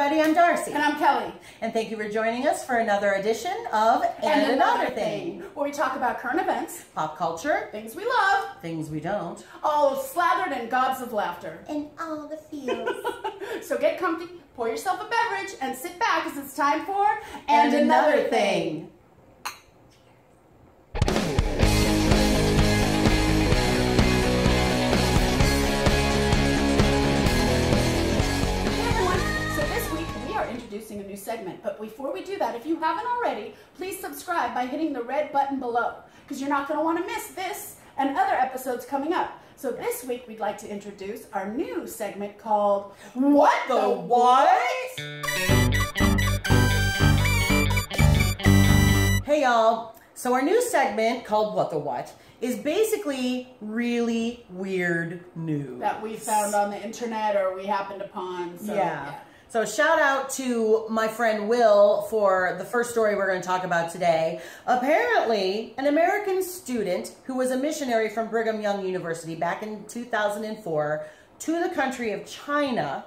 everybody, I'm Darcy. And I'm Kelly. And thank you for joining us for another edition of And Another Thing, where we talk about current events, pop culture, things we love, things we don't, all slathered in gobs of laughter. and all the feels. So get comfy, pour yourself a beverage, and sit back as it's time for And Another Thing. Introducing a new segment, but before we do that, if you haven't already, please subscribe by hitting the red button below, because you're not going to want to miss this and other episodes coming up. So this week we'd like to introduce our new segment called What the What? Hey y'all, so our new segment called What the What is basically really weird news that we found on the internet or we happened upon. So, yeah. So shout out to my friend Will for the first story we're going to talk about today. Apparently, an American student who was a missionary from Brigham Young University back in 2004 to the country of China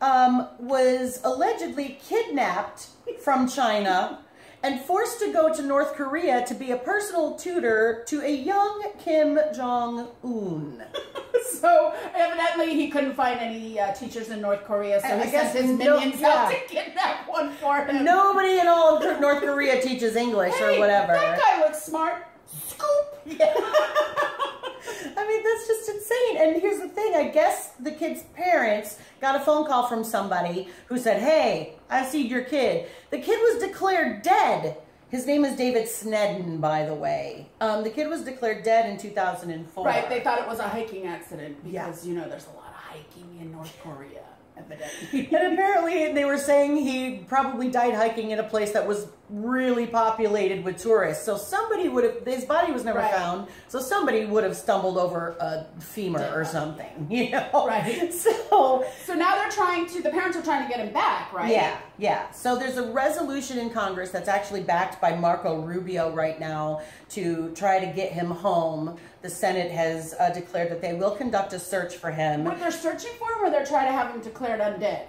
was allegedly kidnapped from China and forced to go to North Korea to be a personal tutor to a young Jong Un. So evidently he couldn't find any teachers in North Korea, so he sent his minions out to kidnap one for him. Nobody in all of North Korea teaches English or whatever. That guy looks smart. Scoop! Yeah. I mean, that's just insane. And here's the thing. I guess the kid's parents got a phone call from somebody who said, hey, I see your kid. The kid was declared dead. His name is David Sneddon, by the way. The kid was declared dead in 2004. Right, they thought it was a hiking accident because, you know, there's a lot of hiking in North Korea, evidently. And apparently they were saying he probably died hiking in a place that was really populated with tourists. So somebody would have, his body was never found, so somebody would have stumbled over a femur or something, you know? Right. So now they're trying to, the parents are trying to get him back, right? Yeah. So there's a resolution in Congress that's actually backed by Marco Rubio right now to try to get him home. The Senate has declared that they will conduct a search for him. What, they're searching for him, or they're trying to have him declared undead?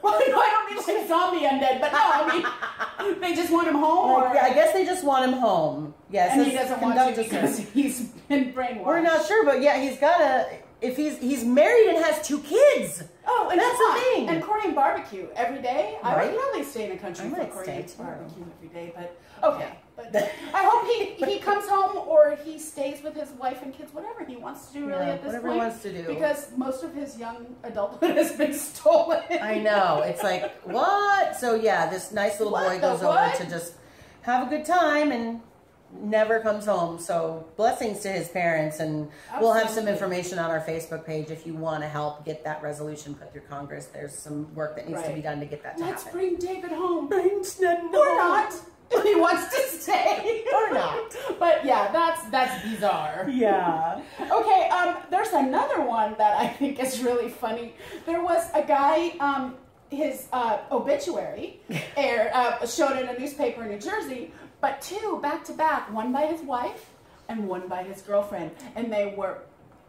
Well, no, I don't mean like zombie undead, but no, I mean, they just want him home? Or? Yeah, I guess they just want him home. Yes, and he doesn't want to because he's been brainwashed. We're not sure, but yeah, he's got to, if he's married and has 2 kids. Oh, and that's the thing. And Korean barbecue every day. Right? I would probably stay in a country for Korean barbecue every day, but okay. But I hope he comes home or he stays with his wife and kids, whatever he wants to do really at this point. Whatever he wants to do. Because most of his young adulthood has been stolen. I know. It's like, what? So yeah, this nice little boy goes over to just have a good time and never comes home. So blessings to his parents, and we'll have some information on our Facebook page if you want to help get that resolution put through Congress. There's some work that needs to be done to get that to happen. Let's bring David home. Or not. If he wants to stay. Or not. But yeah, that's bizarre. Yeah. Okay, there's another one that I think is really funny. There was a guy, his obituary showed in a newspaper in New Jersey, but 2 back-to-back, one by his wife and one by his girlfriend. And they were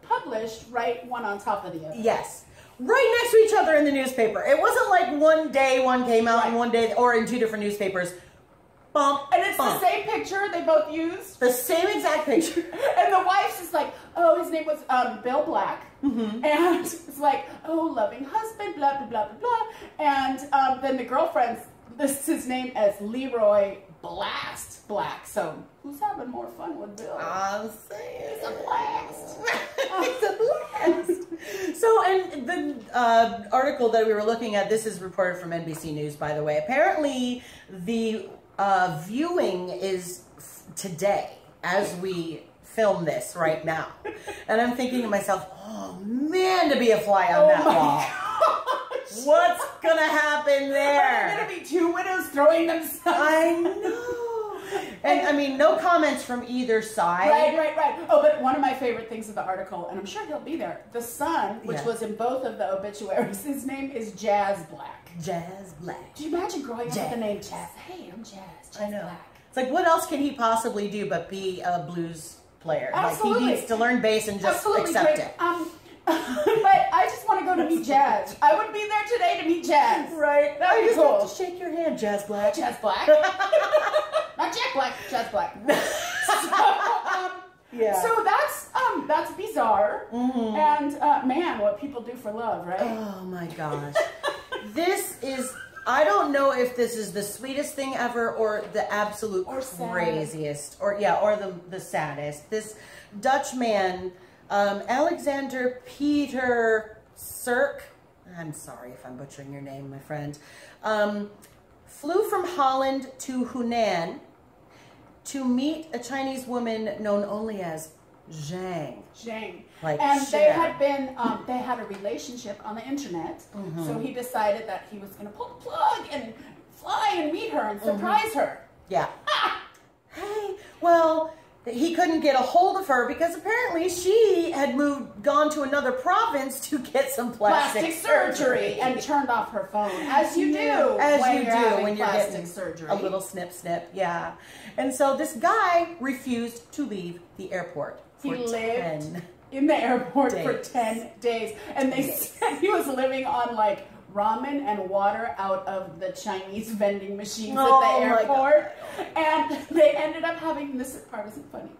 published one on top of the other. Yes. Right next to each other in the newspaper. It wasn't like one day one came out and one day, or in 2 different newspapers. Bump, and it's the same picture they both used. The same exact picture. And the wife's just like, oh, his name was Bill Black. And it's like, oh, loving husband, blah, blah, blah, blah, blah. And then the girlfriend lists his name as Leroy Blast Black. So who's having more fun with Bill? I'm saying. He's a blast. He's a blast. So, and the article that we were looking at, this is reported from NBC News, by the way. Apparently, the viewing is today as we film this right now. And I'm thinking to myself, oh man, to be a fly on that wall. What's going to happen there? Are there going to be 2 widows throwing themselves? I know. And I mean, no comments from either side. Right. Oh, but one of my favorite things of the article, and I'm sure he'll be there, the son, which was in both of the obituaries, his name is Jazz Black. Jazz Black. Do you imagine growing up with the name Jazz? Hey, I'm Jazz I know. Black. It's like, what else can he possibly do but be a blues player? Absolutely. Like, he needs to learn bass and just accept it. But I just want to go to meet Jazz. I would be there today to meet Jazz. Right. That'd I be just cool. have to shake your hand, Jazz Black. Jazz Black. Not Jack Black, Jazz Black. Yeah. So that's bizarre. And man, what people do for love, right? Oh my gosh. This is, I don't know if this is the sweetest thing ever or the absolute craziest or the saddest. This Dutch man, Alexander Peter Cirk, I'm sorry if I'm butchering your name, my friend, flew from Holland to Hunan to meet a Chinese woman known only as Zhang. Like and Cher. they had a relationship on the internet. So he decided that he was going to pull the plug and fly and meet her and surprise her. Yeah. Hey, well, he couldn't get a hold of her because apparently she had gone to another province to get some plastic surgery and turned off her phone, as you do when you're getting surgery. A little snip, yeah. And so this guy refused to leave the airport. He lived in the airport for 10 days. And they said he was living on like ramen and water out of the Chinese vending machines at the airport. And they ended up having, this part isn't funny,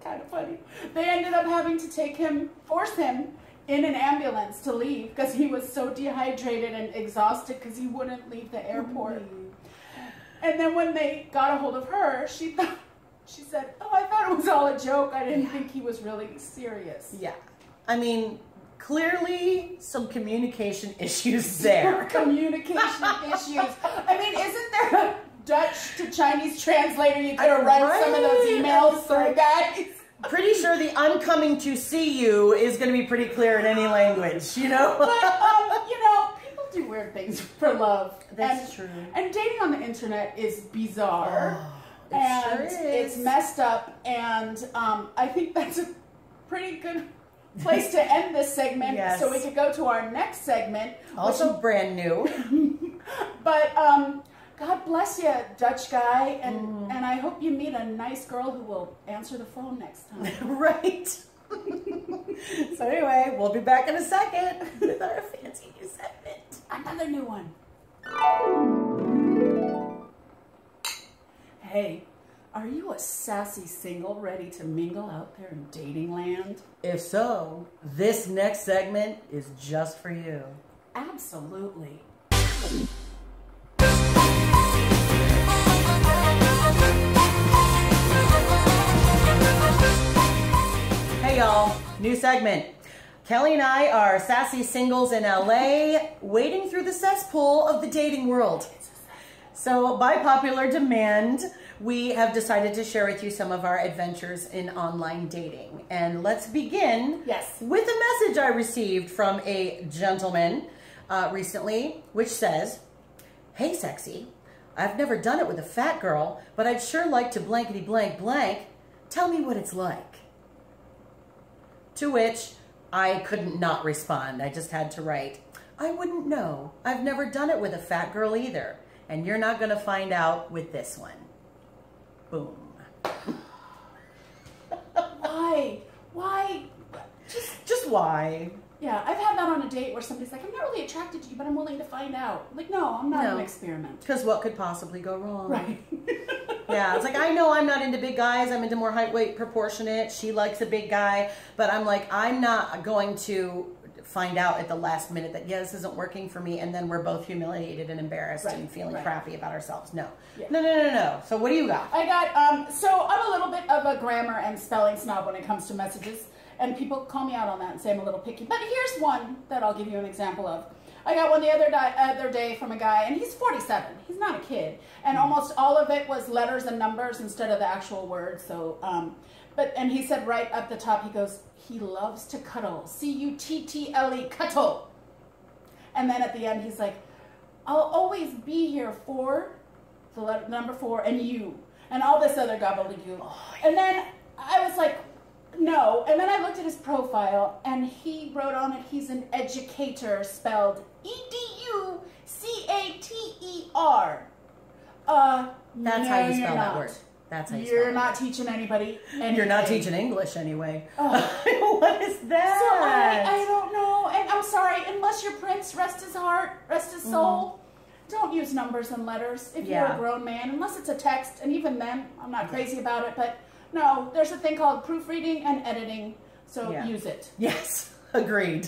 kind of funny. They ended up having to force him in an ambulance to leave because he was so dehydrated and exhausted because he wouldn't leave the airport. And then when they got a hold of her, she said, oh, I thought it was all a joke. I didn't think he was really serious. Yeah. I mean, clearly some communication issues there. Communication issues. I mean, isn't there a Dutch to Chinese translator you could have run some of those emails through, guys? Pretty sure the "I'm coming to see you" is going to be pretty clear in any language, you know? But, people do weird things for love. That's true. And dating on the internet is bizarre. Oh, it sure is. It's messed up. And I think that's a pretty good place to end this segment. Yes. So we could go to our next segment. Also brand new. But God bless you, Dutch guy. And I hope you meet a nice girl who will answer the phone next time. Right. So anyway, we'll be back in a second with our fancy new segment. Another new one. Hey, are you a sassy single ready to mingle out there in dating land? If so, this next segment is just for you. Absolutely. Hey y'all, new segment. Kelly and I are sassy singles in LA, wading through the cesspool of the dating world. So by popular demand, we have decided to share with you some of our adventures in online dating. And let's begin with a message I received from a gentleman recently, which says, "Hey sexy, I've never done it with a fat girl, but I'd sure like to blankety blank blank. Tell me what it's like." To which I couldn't not respond. I just had to write, "I wouldn't know. I've never done it with a fat girl either. And you're not going to find out with this one." Boom. Why? Just why? Yeah, I've had that on a date where somebody's like, "I'm not really attracted to you, but I'm willing to find out." Like, no, I'm not an experiment. Because what could possibly go wrong? Right. Yeah, it's like, I know I'm not into big guys. I'm into more height, weight, proportionate. She likes a big guy. But I'm like, I'm not going to find out at the last minute that, this isn't working for me. And then we're both humiliated and embarrassed and feeling crappy about ourselves. No. Yeah. No. So what do you got? I got, so I'm a little bit of a grammar and spelling snob when it comes to messages. And people call me out on that and say I'm a little picky. But here's one that I'll give you an example of. I got one the other day from a guy, and he's 47. He's not a kid. And almost all of it was letters and numbers instead of the actual words. So, and he said right up the top, he goes, he loves to cuddle. C-U-T-T-L-E, cuddle. And then at the end, he's like, I'll always be here for the letter, number 4, and you. And all this other gobbledygook. Oh, yeah. And then I was like, no. And then I looked at his profile, and he wrote on it, he's an educator, spelled E-D-U-C-A-T-E-R. That's how you spell that word. That's how you You're spell not teaching anybody anything. You're not teaching English anyway. Oh. What is that? So I don't know. And I'm sorry, unless your prince, rest his heart, rest his soul, don't use numbers and letters if you're a grown man, unless it's a text. And even then, I'm not crazy about it. But no, there's a thing called proofreading and editing. So use it. Yes, agreed.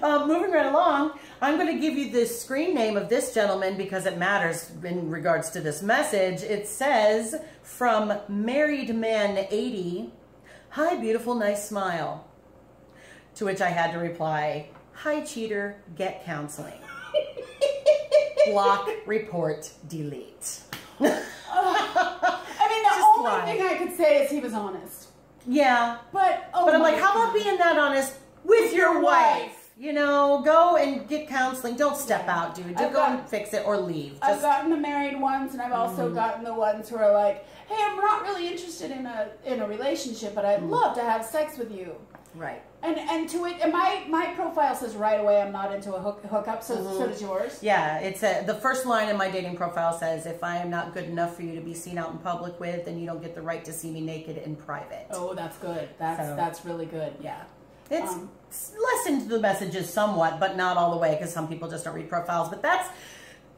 Moving right along, I'm going to give you the screen name of this gentleman because it matters in regards to this message. It says, from Married Man 80, hi, beautiful, nice smile. To which I had to reply, hi, cheater, get counseling. Block, report, delete. I mean, the only thing I could say is he was honest. Yeah. But I'm like, how about being that honest with your wife? You know, go and get counseling. Don't step out, dude. Go and fix it or leave. I've gotten the married ones, and I've also gotten the ones who are like, hey, I'm not really interested in a relationship, but I'd love to have sex with you. Right. And to it, and my profile says right away I'm not into a hookup. So does yours. Yeah, it's the first line in my dating profile says, if I am not good enough for you to be seen out in public with, then you don't get the right to see me naked in private. Oh, that's good. That's really good. Yeah. It's lessened the messages somewhat, but not all the way because some people just don't read profiles. But that's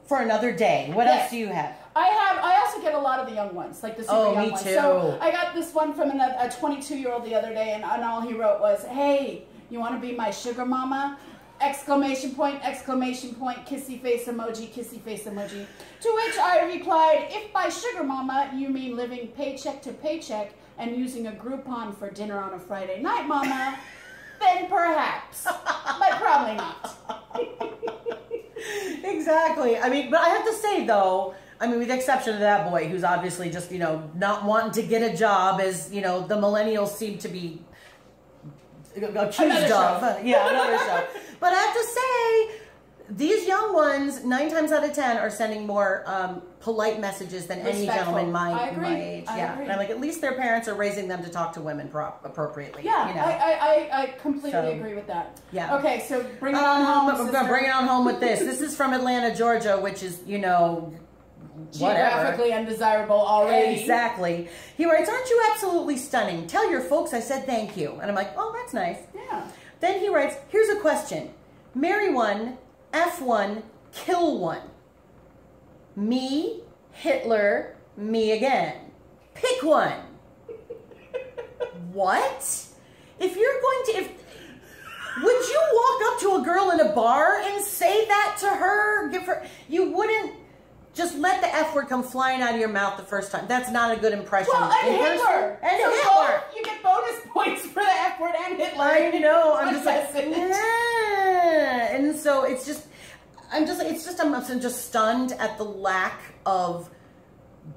for another day. What else do you have? I also get a lot of the young ones, like the super young ones. Me too. So I got this one from a 22-year-old the other day, and all he wrote was, hey, you want to be my sugar mama? Exclamation point, kissy face emoji, kissy face emoji. To which I replied, if by sugar mama you mean living paycheck to paycheck and using a Groupon for dinner on a Friday night, mama, then perhaps, but probably not. Exactly. I mean, but I have to say though, I mean, with the exception of that boy who's obviously just, not wanting to get a job as, the millennials seem to be accused of. Yeah, another show. But I have to say, these young ones, 9 times out of 10, are sending more polite messages than any gentleman my age. Yeah, and I'm like, at least their parents are raising them to talk to women appropriately. Yeah, I completely agree with that. Yeah. Okay, so bring it on home. I'm going to bring it on home with this. This is from Atlanta, Georgia, which is, geographically undesirable already. Exactly. He writes, aren't you absolutely stunning? Tell your folks I said thank you. And I'm like, oh, that's nice. Yeah. Then he writes, here's a question. Marry one, F one, kill one. Me, Hitler, me again. Pick one. What? If you're going to... would you walk up to a girl in a bar and say that to her? You wouldn't just let the F word come flying out of your mouth the first time. That's not a good impression. Well, and Hitler. Hitler. You get bonus points for the F word and Hitler. I know. I'm just like, yeah. And so it's just, I'm just stunned at the lack of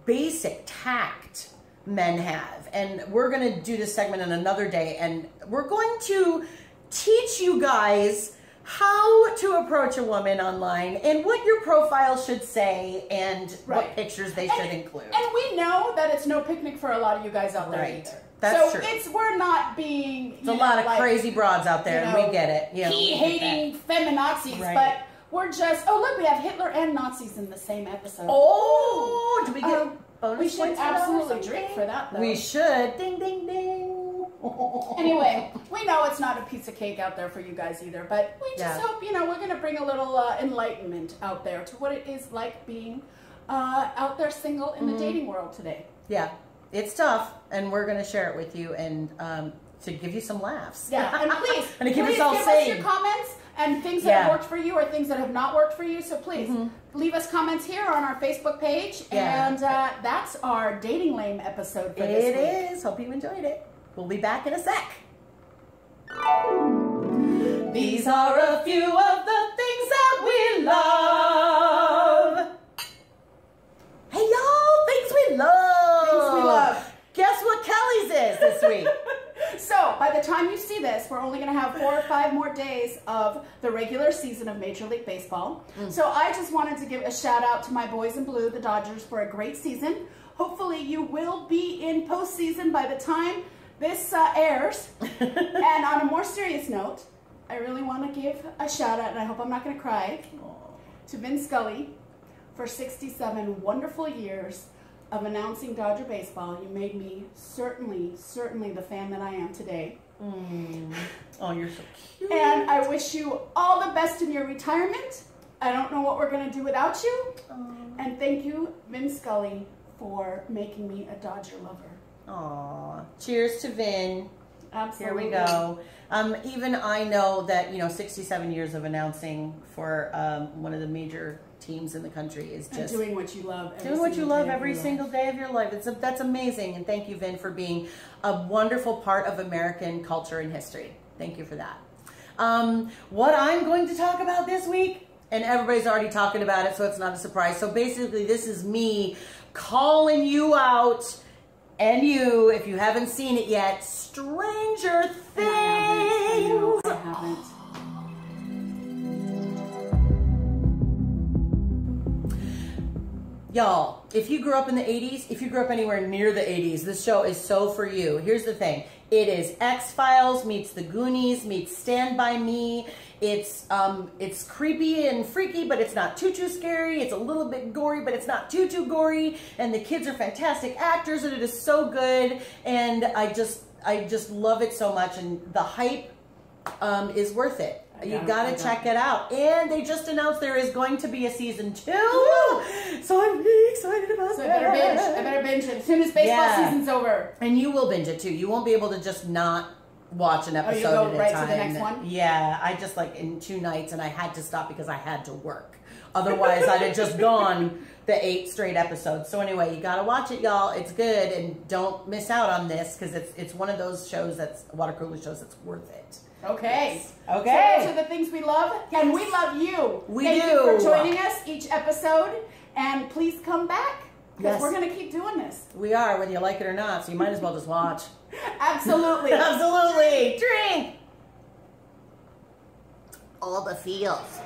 basic tact men have. And we're going to do this segment on another day, and we're going to teach you guys how to approach a woman online and what your profile should say and what pictures they should include. And we know that it's no picnic for a lot of you guys out there either. That's true. We're not being... There's a lot of crazy broads out there, and we get it. Hating feminazis, but we're just... Oh, look, we have Hitler and Nazis in the same episode. Oh! Do we get bonus we should points absolutely drink for that, though. We should. Ding, ding, ding. Anyway, we know it's not a piece of cake out there for you guys either, but we just hope, we're going to bring a little enlightenment out there to what it is like being out there single in the dating world today. Yeah, it's tough, and we're going to share it with you and to give you some laughs. Yeah, and please, and to keep please us all give sane. us your comments and things that have worked for you or things that have not worked for you, so please leave us comments here on our Facebook page, and that's our Dating Lame episode for this week. It is. Hope you enjoyed it. We'll be back in a sec. These are a few of the things that we love. Hey, y'all, things we love. Things we love. Guess what Kelly's is this week? So, by the time you see this, we're only going to have 4 or 5 more days of the regular season of Major League Baseball. So I just wanted to give a shout out to my boys in blue, the Dodgers, for a great season. Hopefully you will be in postseason by the time this airs. And on a more serious note, I really want to give a shout out, and I hope I'm not going to cry, to Vin Scully for 67 wonderful years of announcing Dodger baseball. You made me certainly the fan that I am today. Oh, you're so cute. And I wish you all the best in your retirement. I don't know what we're going to do without you. And thank you, Vin Scully, for making me a Dodger lover. Aw. Cheers to Vin. Absolutely. Here we go. Even I know that, 67 years of announcing for one of the major teams in the country is just... And doing what you love. Doing what you love every single day of your life. That's amazing. And thank you, Vin, for being a wonderful part of American culture and history. Thank you for that. What I'm going to talk about this week, and everybody's already talking about it, so it's not a surprise. So basically, this is me calling you out, and you, if you haven't seen it yet, Stranger Things. I haven't. Y'all, if you grew up in the 80s, if you grew up anywhere near the 80s, this show is so for you. Here's the thing. It is X-Files meets The Goonies meets Stand By Me. It's creepy and freaky, but it's not too scary. It's a little bit gory, but it's not too gory. And the kids are fantastic actors, and it is so good. And I just love it so much. And the hype is worth it. You gotta check it out. And they just announced there is going to be a season 2. So I'm really excited about that. I better binge it as soon as baseball season's over. And you will binge it too. You won't be able to just not watch an episode you go at a right time. to the next one? Yeah, I just in 2 nights, and I had to stop because I had to work. Otherwise, I'd have just gone the 8 straight episodes. So anyway, you gotta watch it, y'all. It's good, and don't miss out on this because it's one of those shows water cooler shows that's worth it. Okay. Yes. Okay. So those are the things we love, and we love you. Thank you for joining us each episode, and please come back because we're going to keep doing this. We are, whether you like it or not. So you might as well just watch. Absolutely. Absolutely. Drink. All the feels.